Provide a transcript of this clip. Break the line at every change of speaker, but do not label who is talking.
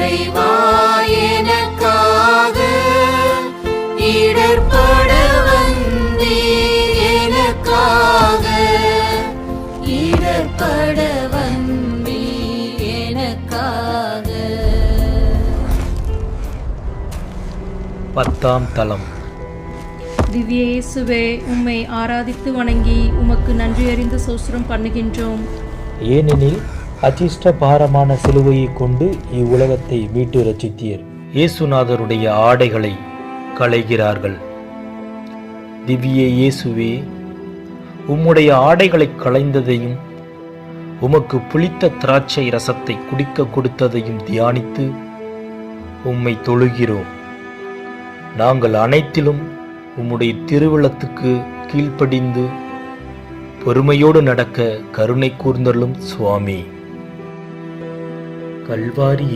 இறைவா எனக்காக இடர்பட வந்தீர், எனக்காக இடர்பட வந்தீர், எனக்காக.
10ஆம் தலம்.
திவ்ய இயேசுவே, உம்மை ஆராதித்து வணங்கி உமக்கு நன்றி அறிந்து சோஸ்திரம் பண்ணுகின்றோம்.
ஏனெனில் அச்சிஷ்ட பாரமான சிலுவையை கொண்டு இவ்வுலகத்தை மீட்டு ரட்சித்தீர். இயேசுநாதருடைய ஆடைகளை களைகிறார்கள். திவ்ய இயேசுவே, உம்முடைய ஆடைகளை களைந்ததையும் உமக்கு புளித்த திராட்சை ரசத்தை குடிக்க கொடுத்ததையும் தியானித்து உம்மை தொழுகிறோம். நாங்கள் அனைத்திலும் உம்முடைய திருவுளத்துக்கு கீழ்ப்படிந்து பொறுமையோடு நடக்க கருணை கூர்ந்தருளும் சுவாமி. கல்வாரி